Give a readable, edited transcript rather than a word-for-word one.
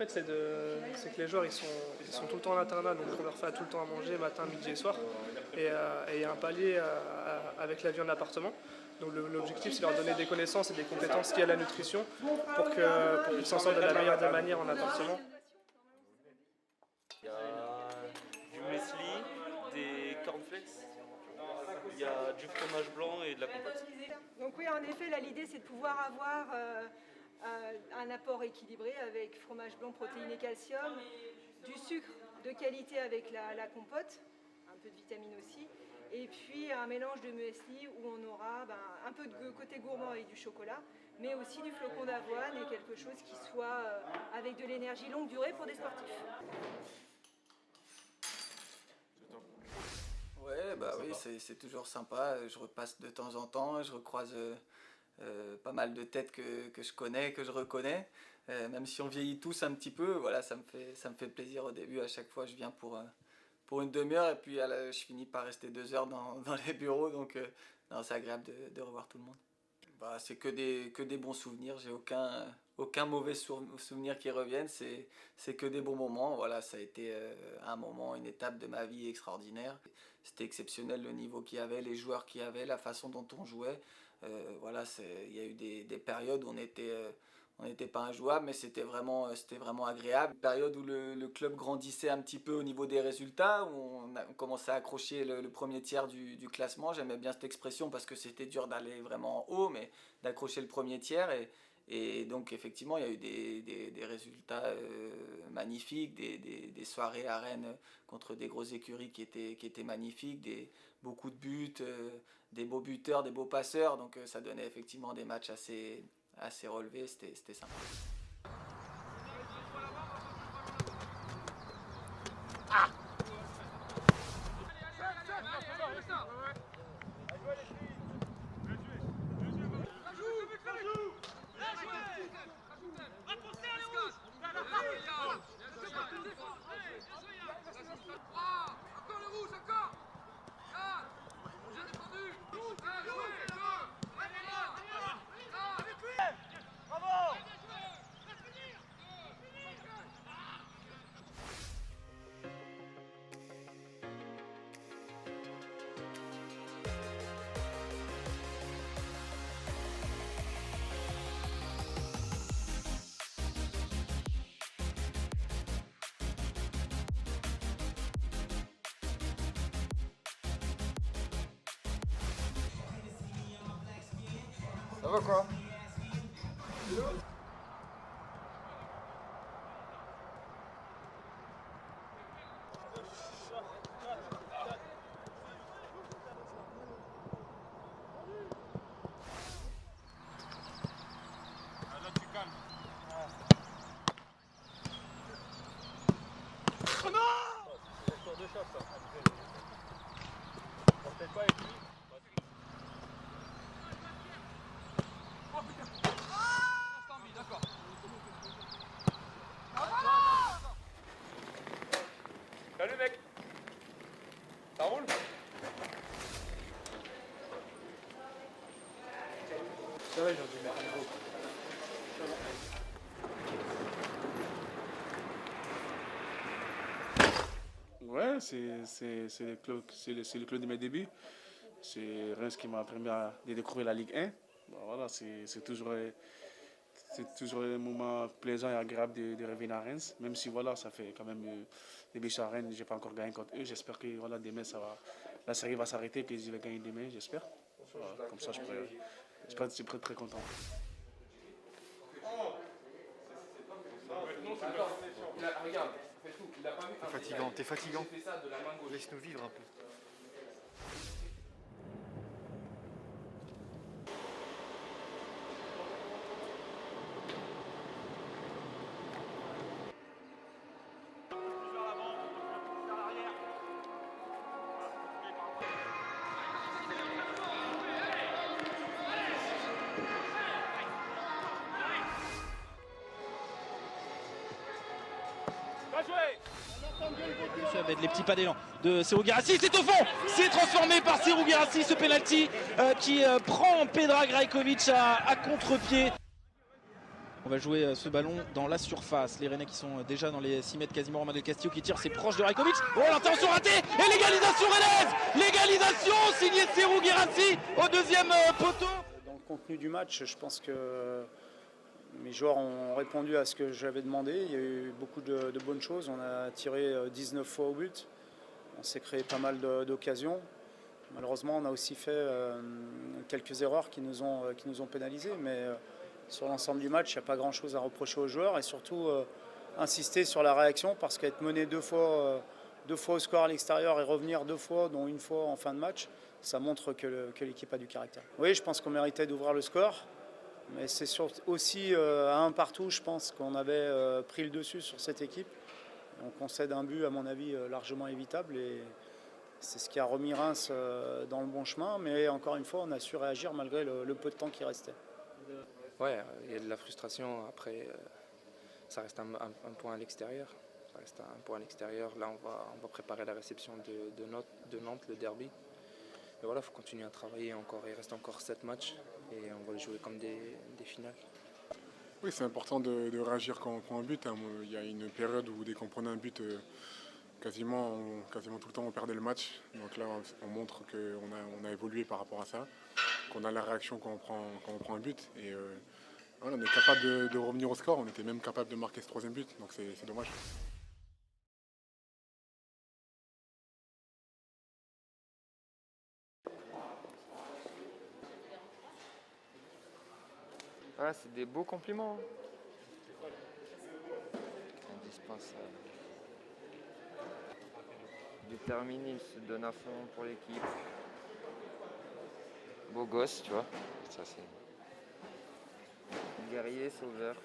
fait, c'est que les joueurs ils sont tout le temps en internat, donc on leur fait tout le temps à manger, matin, midi et soir. Et il y a un palier avec la viande d'appartement. Donc l'objectif, c'est de leur donner des connaissances et des compétences liées à la nutrition pour qu'ils s'en sortent de la meilleure des manières en appartement. Il y a du muesli, des cornflakes, il y a du fromage blanc et de la compote. Donc oui, en effet, là l'idée c'est de pouvoir avoir un apport équilibré avec fromage blanc, protéines et calcium, du sucre de qualité avec la compote, un peu de vitamines aussi, et puis un mélange de muesli où on aura un peu de côté gourmand avec du chocolat, mais aussi du flocon d'avoine et quelque chose qui soit avec de l'énergie longue durée pour des sportifs. Ouais, bah oui, c'est toujours sympa. Je repasse de temps en temps, je recroise pas mal de têtes que je connais, que je reconnais. Même si on vieillit tous un petit peu, voilà, ça me fait plaisir au début. À chaque fois, je viens pour une demi-heure et puis je finis par rester 2 heures dans les bureaux. Donc c'est agréable de revoir tout le monde. Bah, c'est que des bons souvenirs. J'ai aucun mauvais souvenir qui revienne. C'est que des bons moments. Voilà, ça a été un moment, une étape de ma vie extraordinaire. C'était exceptionnel le niveau qu'il y avait, les joueurs qu'il y avait, la façon dont on jouait. Voilà, il y a eu des périodes où on n'était pas injouable, mais c'était vraiment agréable. Une période où le club grandissait un petit peu au niveau des résultats, où on commençait à accrocher le premier tiers du classement. J'aimais bien cette expression parce que c'était dur d'aller vraiment en haut, mais d'accrocher le premier tiers. Et donc effectivement, il y a eu des résultats magnifiques, des soirées à Rennes contre des grosses écuries qui étaient magnifiques, beaucoup de buts, des beaux buteurs, des beaux passeurs. Donc ça donnait effectivement des matchs assez relevés, c'était sympa. Ça va quoi? Là tu calmes. Oh non! C'est encore 2 shots ça. Peut-être pas avec lui. Salut mec. Ça roule? Ça va, j'ai dû mettre un gros. Ouais, c'est le club de mes débuts. C'est Reims qui m'a permis de découvrir la Ligue 1. Bon, voilà, c'est toujours un moment plaisant et agréable de revenir à Reims. Même si voilà, ça fait quand même des biches à Rennes, je n'ai pas encore gagné contre eux. J'espère que voilà, demain, la série va s'arrêter et qu'ils vont gagner demain, j'espère. Voilà, comme ça, je peux être très content. T'es fatigant. Laisse-nous vivre un peu. Avec les petits pas d'élan de Serhou Guirassy, c'est au fond, c'est transformé par Serhou Guirassy, ce penalty qui prend Predrag Rajkovic à contre-pied. On va jouer ce ballon dans la surface. Les Rennais qui sont déjà dans les 6 mètres quasiment. Romain Del Castillo qui tire, c'est proche de Rajkovic. Oh, l'intervention ratée. Et l'égalisation rennaise. L'égalisation signée Serhou Guirassy au deuxième poteau. Dans le contenu du match, je pense que mes joueurs ont répondu à ce que j'avais demandé. Il y a eu beaucoup de bonnes choses. On a tiré 19 fois au but. On s'est créé pas mal d'occasions. Malheureusement, on a aussi fait quelques erreurs qui nous ont pénalisés. Mais sur l'ensemble du match, il n'y a pas grand-chose à reprocher aux joueurs. Et surtout, insister sur la réaction, parce qu'être mené deux fois au score à l'extérieur et revenir 2 fois, dont 1 fois en fin de match, ça montre que l'équipe a du caractère. Oui, je pense qu'on méritait d'ouvrir le score. Mais c'est aussi à 1 partout, je pense qu'on avait pris le dessus sur cette équipe. On concède un but, à mon avis, largement évitable. Et c'est ce qui a remis Reims dans le bon chemin. Mais encore une fois, on a su réagir malgré le peu de temps qui restait. Ouais, il y a de la frustration. Après, ça reste un point à l'extérieur. Ça reste un point à l'extérieur. Là, on va préparer la réception de Nantes, le derby. Et voilà, il faut continuer à travailler encore. Il reste encore 7 matchs et on va les jouer comme des finales. Oui, c'est important de réagir quand on prend un but. Il y a une période où dès qu'on prenait un but, quasiment tout le temps on perdait le match. Donc là, on montre qu'on a évolué par rapport à ça, qu'on a la réaction quand on prend un but. Et voilà, on est capable de revenir au score. On était même capable de marquer ce 3e but. Donc c'est dommage. Ah, c'est des beaux compliments. Indispensable. Déterminé, il se donne à fond pour l'équipe. Beau gosse, tu vois. Ça, c'est guerrier, sauveur.